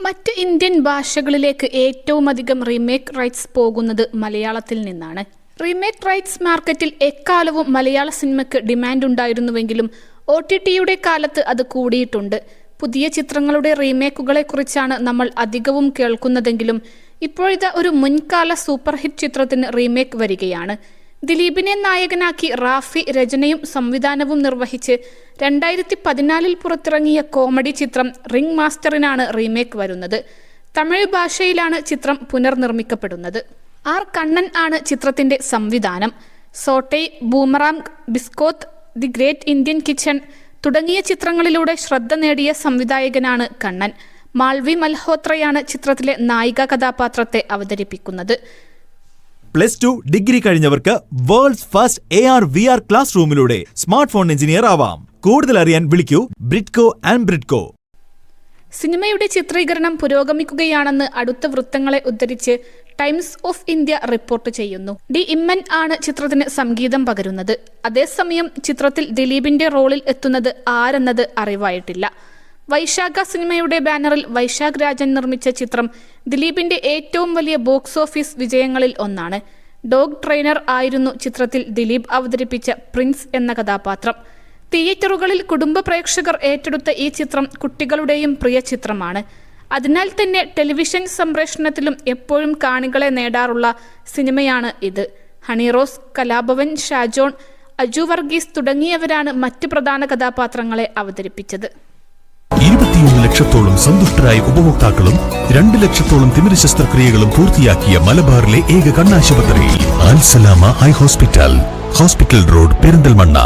മറ്റ് ഇന്ത്യൻ ഭാഷകളിലേക്ക് ഏറ്റവുമധികം remake rights പോകുന്നത് മലയാളത്തിൽ നിന്നാണ്. റീമേക്ക് റൈറ്റ്സ് മാർക്കറ്റിൽ എക്കാലവും മലയാള സിനിമയ്ക്ക് ഡിമാൻഡ് ഉണ്ടായിരുന്നുവെങ്കിലും OTTയുടെ കാലത്ത് അത് കൂടിയിട്ടുണ്ട്. പുതിയ ചിത്രങ്ങളുടെ റീമേക്കുകളെക്കുറിച്ചാണ് നമ്മൾ അധികവും കേൾക്കുന്നതെങ്കിലും ഇപ്പോഴത്തെ ഒരു മുൻകാല സൂപ്പർ ഹിറ്റ് ചിത്രത്തിന് റീമേക്ക് വരികയാണ്. ദിലീപിനെ നായകനാക്കി റാഫി രചനയും സംവിധാനവും നിർവഹിച്ച് 2014 പുറത്തിറങ്ങിയ കോമഡി ചിത്രം റിംഗ് മാസ്റ്ററിനാണ് റീമേക്ക് വരുന്നത്. തമിഴ് ഭാഷയിലാണ് ചിത്രം പുനർനിർമ്മിക്കപ്പെടുന്നത്. ആർ കണ്ണൻ ആണ് ചിത്രത്തിന്റെ സംവിധാനം. സോട്ടൈ, Boomerang, Biskoth, The Great Indian Kitchen തുടങ്ങിയ ചിത്രങ്ങളിലൂടെ ശ്രദ്ധ നേടിയ സംവിധായകനാണ് കണ്ണൻ. മാൾവി മൽഹോത്രയാണ് ചിത്രത്തിലെ നായിക കഥാപാത്രത്തെ അവതരിപ്പിക്കുന്നത്. +2 ഡിഗ്രി കഴിഞ്ഞവർക്ക് വേൾഡ്സ് ഫസ്റ്റ് AR/VR ക്ലാസ് റൂമിലൂടെ സ്മാർട്ട് ഫോൺ എഞ്ചിനീയർ ആവാം. കൂടുതൽ അറിയാൻ വിളിക്കൂ ബ്രിഡ്കോ ആൻഡ് ബ്രിഡ്കോ. സിനിമയുടെ ചിത്രീകരണം പുരോഗമിക്കുകയാണെന്ന് അടുത്ത വൃത്തങ്ങളെ ഉദ്ധരിച്ച് ടൈംസ് ഓഫ് ഇന്ത്യ റിപ്പോർട്ട് ചെയ്യുന്നു. ഡി ഇമ്മൻ ആണ് ചിത്രത്തിന് സംഗീതം പകരുന്നത്. അതേസമയം ചിത്രത്തിൽ ദിലീപിന്റെ റോളിൽ എത്തുന്നത് ആരെന്നത് അറിവായിട്ടില്ല. വൈശാഖ സിനിമയുടെ ബാനറിൽ വൈശാഖ് രാജൻ നിർമ്മിച്ച ചിത്രം ദിലീപിന്റെ ഏറ്റവും വലിയ ബോക്സ് ഓഫീസ് വിജയങ്ങളിൽ ഒന്നാണ്. ഡോഗ് ട്രെയിനർ ആയിരുന്നു ചിത്രത്തിൽ ദിലീപ് അവതരിപ്പിച്ച പ്രിൻസ് എന്ന കഥാപാത്രം. തിയേറ്ററുകളിൽ കുടുംബ പ്രേക്ഷകർ ഏറ്റെടുത്ത ഈ ചിത്രം കുട്ടികളുടെയും പ്രിയ ചിത്രമാണ്. അതിനാൽ തന്നെ ടെലിവിഷൻ സംപ്രേഷണത്തിലും എപ്പോഴും കാണികളെ നേടാറുള്ള സിനിമയാണ് ഇത്. ഹണിറോസ്, കലാഭവൻ, ഷാജോൺ, അജു വർഗീസ് തുടങ്ങിയവരാണ് മറ്റ് പ്രധാന കഥാപാത്രങ്ങളെ അവതരിപ്പിച്ചത്. 21 ലക്ഷത്തോളം സന്തുഷ്ടരായ ഉപഭോക്താക്കളും 2 ലക്ഷത്തോളം തിമിര ശസ്ത്രക്രിയകളും പൂർത്തിയാക്കിയ മലബാറിലെ ഏക കണ്ണാശുപത്രി അൽ സലാമ ഹൈ ഹോസ്പിറ്റൽ റോഡ്, പെരിന്തൽമണ്ണ.